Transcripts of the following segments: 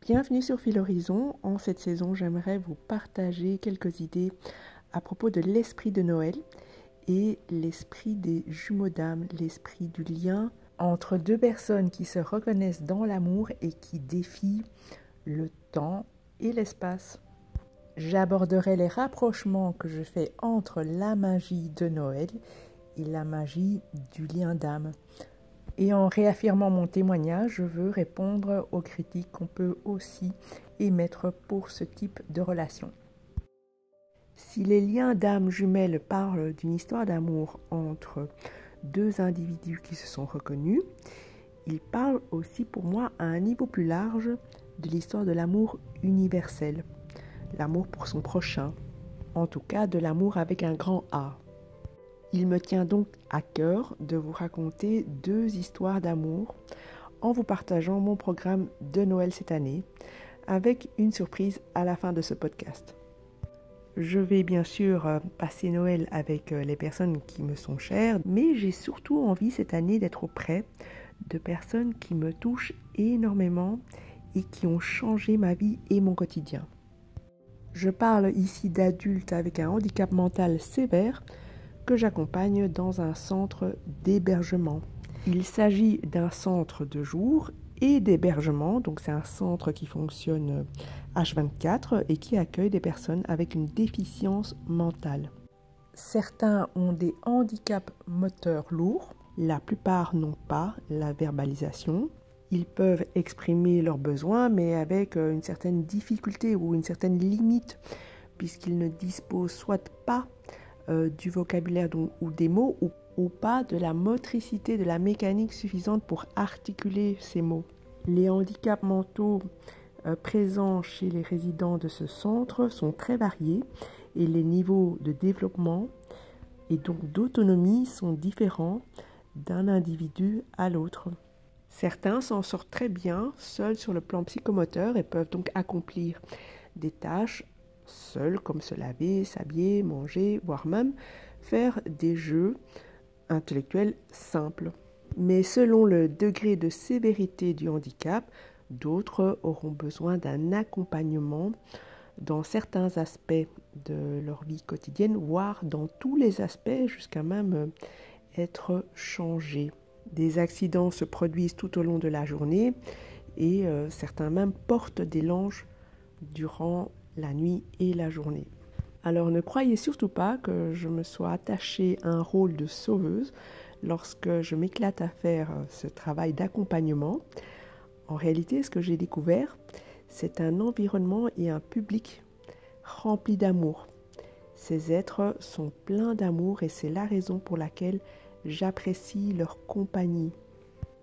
Bienvenue sur Fil Horizon. En cette saison, j'aimerais vous partager quelques idées à propos de l'esprit de Noël et l'esprit des jumeaux d'âme, l'esprit du lien entre deux personnes qui se reconnaissent dans l'amour et qui défient le temps et l'espace. J'aborderai les rapprochements que je fais entre la magie de Noël et la magie du lien d'âme. Et en réaffirmant mon témoignage, je veux répondre aux critiques qu'on peut aussi émettre pour ce type de relation. Si les liens d'âme jumelles parlent d'une histoire d'amour entre deux individus qui se sont reconnus, ils parlent aussi pour moi à un niveau plus large de l'histoire de l'amour universel, l'amour pour son prochain, en tout cas de l'amour avec un grand A. Il me tient donc à cœur de vous raconter deux histoires d'amour en vous partageant mon programme de Noël cette année, avec une surprise à la fin de ce podcast. Je vais bien sûr passer Noël avec les personnes qui me sont chères, mais j'ai surtout envie cette année d'être auprès de personnes qui me touchent énormément et qui ont changé ma vie et mon quotidien. Je parle ici d'adultes avec un handicap mental sévère que j'accompagne dans un centre d'hébergement. Il s'agit d'un centre de jour et d'hébergement, donc c'est un centre qui fonctionne H24 et qui accueille des personnes avec une déficience mentale. Certains ont des handicaps moteurs lourds, la plupart n'ont pas la verbalisation. Ils peuvent exprimer leurs besoins, mais avec une certaine difficulté ou une certaine limite, puisqu'ils ne disposent soit pas du vocabulaire ou des mots ou pas de la motricité, de la mécanique suffisante pour articuler ces mots. Les handicaps mentaux présents chez les résidents de ce centre sont très variés et les niveaux de développement et donc d'autonomie sont différents d'un individu à l'autre. Certains s'en sortent très bien seuls sur le plan psychomoteur et peuvent donc accomplir des tâches seuls, comme se laver, s'habiller, manger, voire même faire des jeux intellectuels simples. Mais selon le degré de sévérité du handicap, d'autres auront besoin d'un accompagnement dans certains aspects de leur vie quotidienne, voire dans tous les aspects, jusqu'à même être changés. Des accidents se produisent tout au long de la journée et certains même portent des langes durant la nuit et la journée. Alors ne croyez surtout pas que je me sois attachée à un rôle de sauveuse lorsque je m'éclate à faire ce travail d'accompagnement. En réalité, ce que j'ai découvert, c'est un environnement et un public rempli d'amour. Ces êtres sont pleins d'amour et c'est la raison pour laquelle j'apprécie leur compagnie.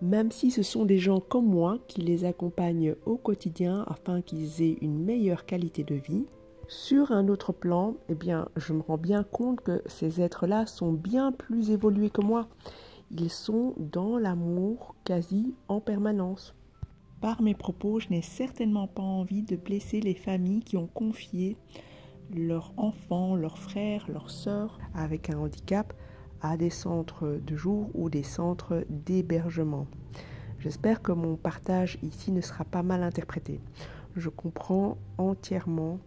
Même si ce sont des gens comme moi qui les accompagnent au quotidien afin qu'ils aient une meilleure qualité de vie, sur un autre plan, je me rends bien compte que ces êtres-là sont bien plus évolués que moi. Ils sont dans l'amour quasi en permanence. Par mes propos, je n'ai certainement pas envie de blesser les familles qui ont confié leurs enfants, leurs frères, leurs sœurs avec un handicap à des centres de jour ou des centres d'hébergement. J'espère que mon partage ici ne sera pas mal interprété. Je comprends entièrement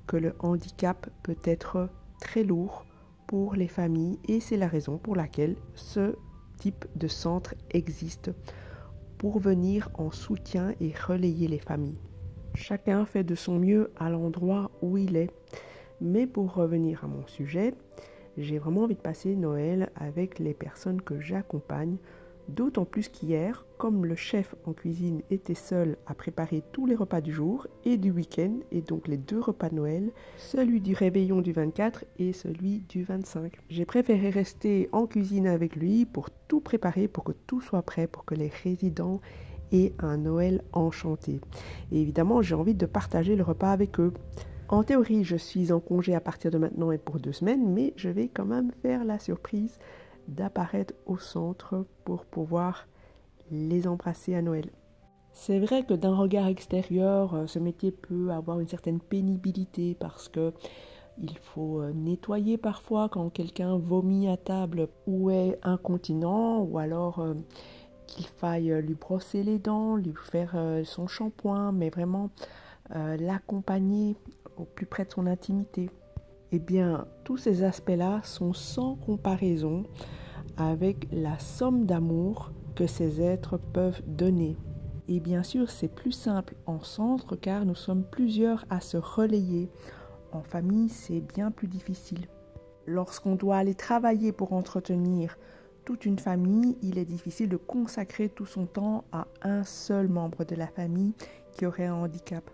que le handicap peut être très lourd pour les familles et c'est la raison pour laquelle ce type de centre existe pour venir en soutien et relayer les familles. Chacun fait de son mieux à l'endroit où il est. Mais pour revenir à mon sujet, j'ai vraiment envie de passer Noël avec les personnes que j'accompagne, d'autant plus qu'hier, comme le chef en cuisine était seul à préparer tous les repas du jour et du week-end, et donc les deux repas de Noël, celui du réveillon du 24 et celui du 25. J'ai préféré rester en cuisine avec lui pour tout préparer, pour que tout soit prêt, pour que les résidents aient un Noël enchanté. Et évidemment, j'ai envie de partager le repas avec eux. En théorie, je suis en congé à partir de maintenant et pour 2 semaines, mais je vais quand même faire la surprise d'apparaître au centre pour pouvoir les embrasser à Noël. C'est vrai que d'un regard extérieur, ce métier peut avoir une certaine pénibilité parce que il faut nettoyer parfois quand quelqu'un vomit à table ou est incontinent ou alors qu'il faille lui brosser les dents, lui faire son shampoing, mais vraiment l'accompagner au plus près de son intimité. Eh bien, tous ces aspects-là sont sans comparaison avec la somme d'amour que ces êtres peuvent donner. Et bien sûr, c'est plus simple en centre car nous sommes plusieurs à se relayer. En famille, c'est bien plus difficile. Lorsqu'on doit aller travailler pour entretenir toute une famille, il est difficile de consacrer tout son temps à un seul membre de la famille qui aurait un handicap.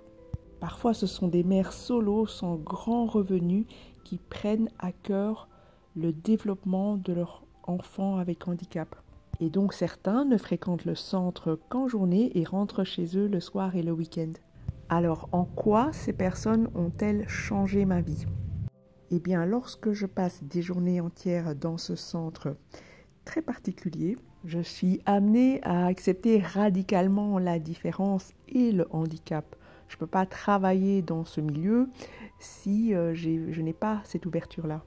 Parfois, ce sont des mères solos sans grand revenu qui prennent à cœur le développement de leur enfant avec handicap. Et donc certains ne fréquentent le centre qu'en journée et rentrent chez eux le soir et le week-end. Alors, en quoi ces personnes ont-elles changé ma vie ? Eh bien, lorsque je passe des journées entières dans ce centre très particulier, je suis amenée à accepter radicalement la différence et le handicap. Je ne peux pas travailler dans ce milieu si je n'ai pas cette ouverture-là.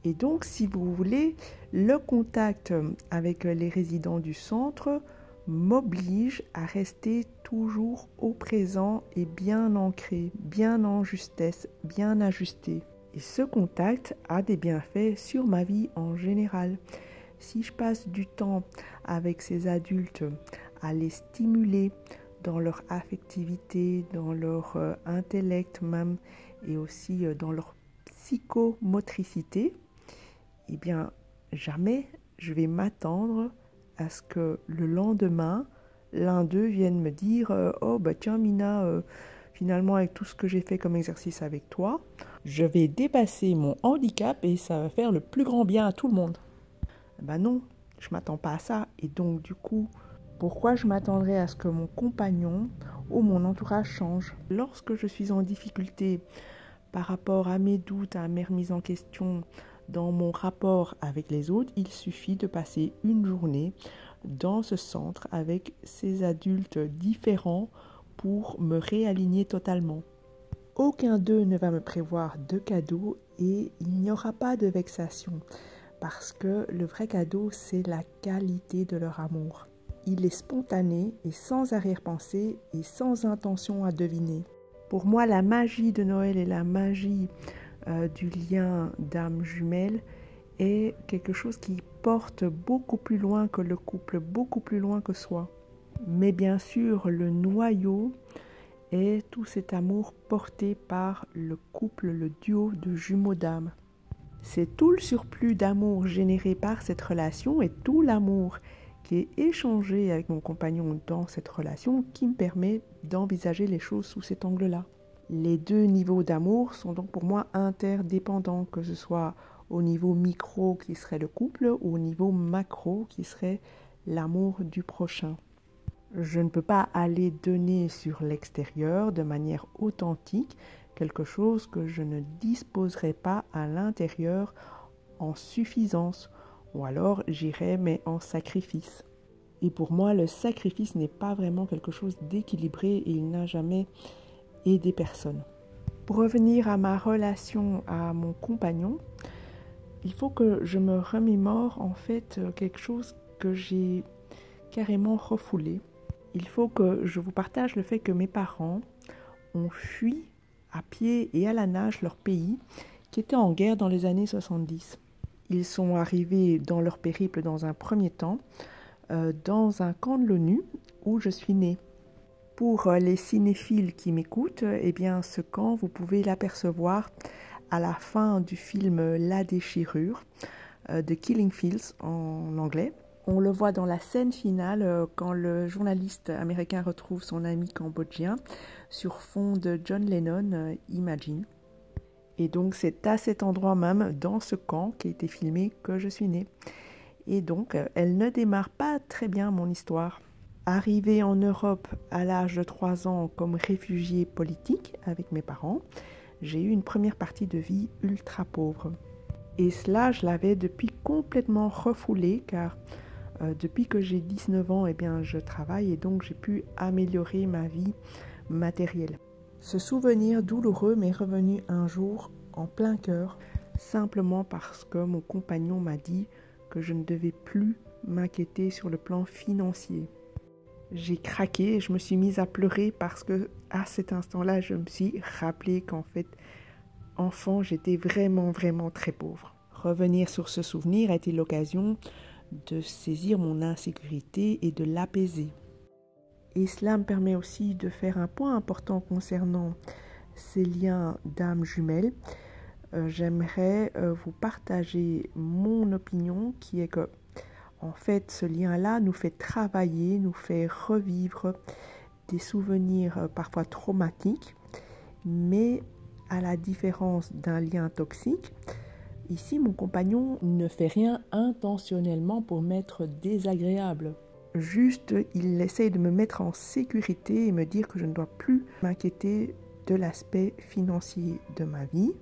Et donc, si vous voulez, le contact avec les résidents du centre m'oblige à rester toujours au présent et bien ancré, bien en justesse, bien ajusté. Et ce contact a des bienfaits sur ma vie en général. Si je passe du temps avec ces adultes à les stimuler dans leur affectivité, dans leur intellect même et aussi dans leur psychomotricité, eh bien, jamais je vais m'attendre à ce que le lendemain, l'un d'eux vienne me dire « Oh, bah tiens Mina, finalement avec tout ce que j'ai fait comme exercice avec toi, je vais dépasser mon handicap et ça va faire le plus grand bien à tout le monde. » Ben non, je ne m'attends pas à ça. Et donc du coup, pourquoi je m'attendrais à ce que mon compagnon ou mon entourage change ? Lorsque je suis en difficulté par rapport à mes doutes, à mes remises en question dans mon rapport avec les autres, il suffit de passer une journée dans ce centre avec ces adultes différents pour me réaligner totalement. Aucun d'eux ne va me prévoir de cadeau et il n'y aura pas de vexation parce que le vrai cadeau, c'est la qualité de leur amour. Il est spontané et sans arrière-pensée et sans intention à deviner. Pour moi, la magie de Noël et la magie du lien d'âme jumelle est quelque chose qui porte beaucoup plus loin que le couple, beaucoup plus loin que soi. Mais bien sûr, le noyau est tout cet amour porté par le couple, le duo de jumeaux d'âme. C'est tout le surplus d'amour généré par cette relation et tout l'amour qui est échangé avec mon compagnon dans cette relation qui me permet d'envisager les choses sous cet angle-là. Les deux niveaux d'amour sont donc pour moi interdépendants, que ce soit au niveau micro qui serait le couple ou au niveau macro qui serait l'amour du prochain. Je ne peux pas aller donner sur l'extérieur de manière authentique quelque chose que je ne disposerai pas à l'intérieur en suffisance, ou alors j'irai mais en sacrifice. Et pour moi, le sacrifice n'est pas vraiment quelque chose d'équilibré et il n'a jamais aidé personne. Pour revenir à ma relation à mon compagnon, il faut que je me remémore en fait quelque chose que j'ai carrément refoulé. Il faut que je vous partage le fait que mes parents ont fui à pied et à la nage leur pays qui était en guerre dans les années 70. Ils sont arrivés dans leur périple dans un premier temps dans un camp de l'ONU où je suis née. Pour les cinéphiles qui m'écoutent, eh bien ce camp, vous pouvez l'apercevoir à la fin du film La Déchirure de Killing Fields en anglais. On le voit dans la scène finale quand le journaliste américain retrouve son ami cambodgien sur fond de John Lennon, Imagine. Et donc c'est à cet endroit même, dans ce camp qui a été filmé, que je suis née. Et donc elle ne démarre pas très bien mon histoire. Arrivée en Europe à l'âge de 3 ans comme réfugiée politique avec mes parents, j'ai eu une première partie de vie ultra pauvre. Et cela, je l'avais depuis complètement refoulé car depuis que j'ai 19 ans, eh bien, je travaille et donc j'ai pu améliorer ma vie matérielle. Ce souvenir douloureux m'est revenu un jour en plein cœur, simplement parce que mon compagnon m'a dit que je ne devais plus m'inquiéter sur le plan financier. J'ai craqué et je me suis mise à pleurer parce que à cet instant-là, je me suis rappelé qu'en fait, enfant, j'étais vraiment très pauvre. Revenir sur ce souvenir a été l'occasion de saisir mon insécurité et de l'apaiser. Et cela me permet aussi de faire un point important concernant ces liens d'âme jumelle. J'aimerais vous partager mon opinion qui est que, en fait, ce lien-là nous fait travailler, nous fait revivre des souvenirs parfois traumatiques, mais à la différence d'un lien toxique, ici mon compagnon ne fait rien intentionnellement pour m'être désagréable. Juste, il essaye de me mettre en sécurité et me dire que je ne dois plus m'inquiéter de l'aspect financier de ma vie.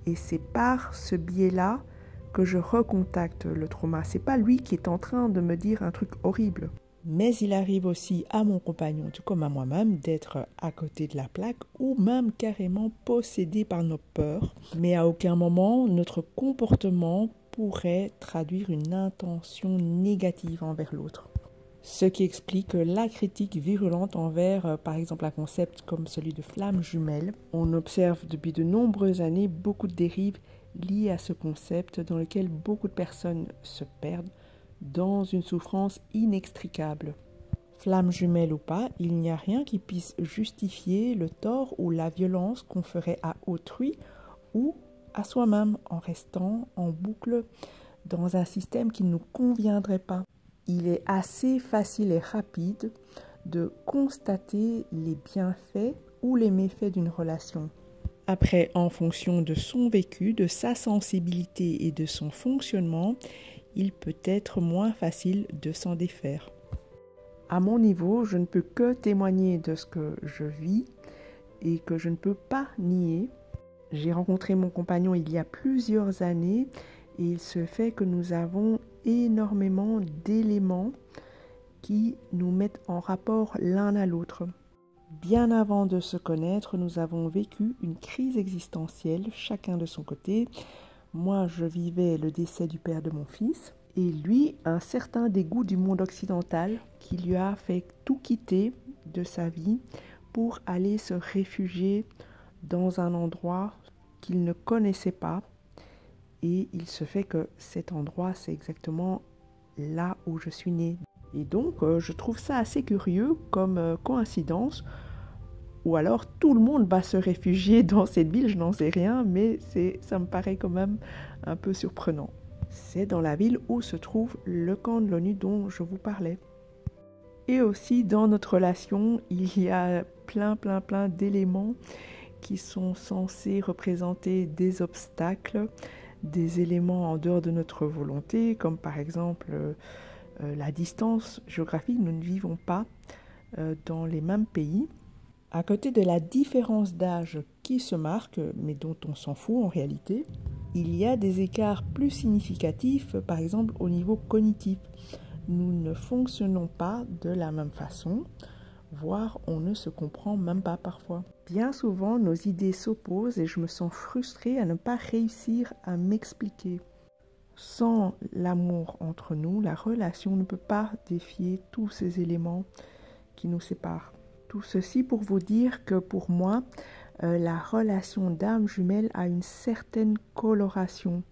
Et c'est par ce biais-là que je recontacte le trauma. C'est pas lui qui est en train de me dire un truc horrible. Mais il arrive aussi à mon compagnon, tout comme à moi-même, d'être à côté de la plaque ou même carrément possédé par nos peurs. Mais à aucun moment, notre comportement pourrait traduire une intention négative envers l'autre. Ce qui explique la critique virulente envers, par exemple, un concept comme celui de flamme jumelle. On observe depuis de nombreuses années beaucoup de dérives liées à ce concept dans lequel beaucoup de personnes se perdent dans une souffrance inextricable. Flamme jumelle ou pas, il n'y a rien qui puisse justifier le tort ou la violence qu'on ferait à autrui ou à soi-même en restant en boucle dans un système qui ne nous conviendrait pas. Il est assez facile et rapide de constater les bienfaits ou les méfaits d'une relation. Après, en fonction de son vécu, de sa sensibilité et de son fonctionnement, il peut être moins facile de s'en défaire. À mon niveau, je ne peux que témoigner de ce que je vis et que je ne peux pas nier. J'ai rencontré mon compagnon il y a plusieurs années et il se fait que nous avons énormément d'éléments qui nous mettent en rapport l'un à l'autre. Bien avant de se connaître, nous avons vécu une crise existentielle, chacun de son côté. Moi, je vivais le décès du père de mon fils et lui, un certain dégoût du monde occidental qui lui a fait tout quitter de sa vie pour aller se réfugier dans un endroit qu'il ne connaissait pas. Et il se fait que cet endroit, c'est exactement là où je suis née. Et donc, je trouve ça assez curieux comme coïncidence. Ou alors, tout le monde va se réfugier dans cette ville, je n'en sais rien, mais ça me paraît quand même un peu surprenant. C'est dans la ville où se trouve le camp de l'ONU dont je vous parlais. Et aussi, dans notre relation, il y a plein d'éléments qui sont censés représenter des obstacles, des éléments en dehors de notre volonté, comme par exemple la distance géographique. Nous ne vivons pas dans les mêmes pays. À côté de la différence d'âge qui se marque, mais dont on s'en fout en réalité, il y a des écarts plus significatifs, par exemple au niveau cognitif. Nous ne fonctionnons pas de la même façon, voire on ne se comprend même pas parfois. Bien souvent, nos idées s'opposent et je me sens frustrée à ne pas réussir à m'expliquer. Sans l'amour entre nous, la relation ne peut pas défier tous ces éléments qui nous séparent. Tout ceci pour vous dire que pour moi, la relation d'âme jumelle a une certaine coloration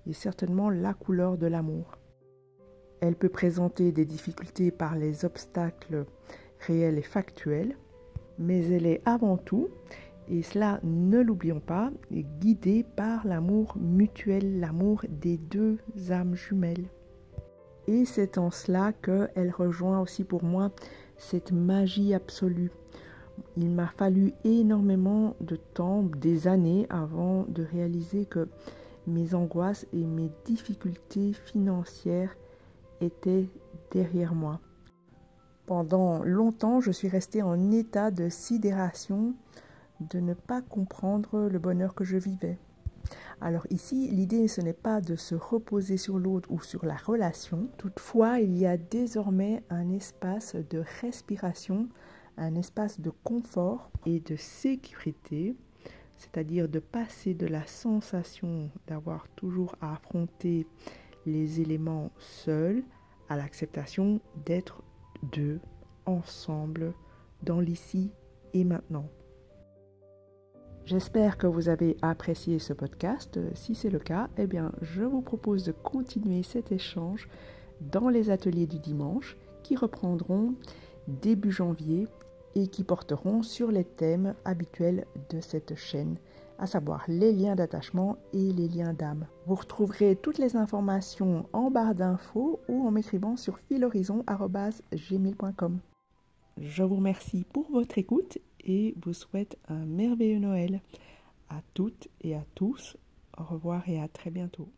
et certainement la couleur de l'amour. Elle peut présenter des difficultés par les obstacles réels et factuels, mais elle est avant tout, et cela ne l'oublions pas, guidée par l'amour mutuel, l'amour des deux âmes jumelles. Et c'est en cela qu'elle rejoint aussi pour moi cette magie absolue. Il m'a fallu énormément de temps, des années, avant de réaliser que mes angoisses et mes difficultés financières étaient derrière moi. Pendant longtemps, je suis restée en état de sidération, de ne pas comprendre le bonheur que je vivais. Alors ici, l'idée, ce n'est pas de se reposer sur l'autre ou sur la relation. Toutefois, il y a désormais un espace de respiration, un espace de confort et de sécurité, c'est-à-dire de passer de la sensation d'avoir toujours à affronter les éléments seuls à l'acceptation d'être deux, ensemble, dans l'ici et maintenant. J'espère que vous avez apprécié ce podcast. Si c'est le cas, eh bien, je vous propose de continuer cet échange dans les ateliers du dimanche qui reprendront début janvier et qui porteront sur les thèmes habituels de cette chaîne, à savoir les liens d'attachement et les liens d'âme. Vous retrouverez toutes les informations en barre d'infos ou en m'écrivant sur filhorizon@gmail.com. Je vous remercie pour votre écoute et vous souhaite un merveilleux Noël. À toutes et à tous, au revoir et à très bientôt.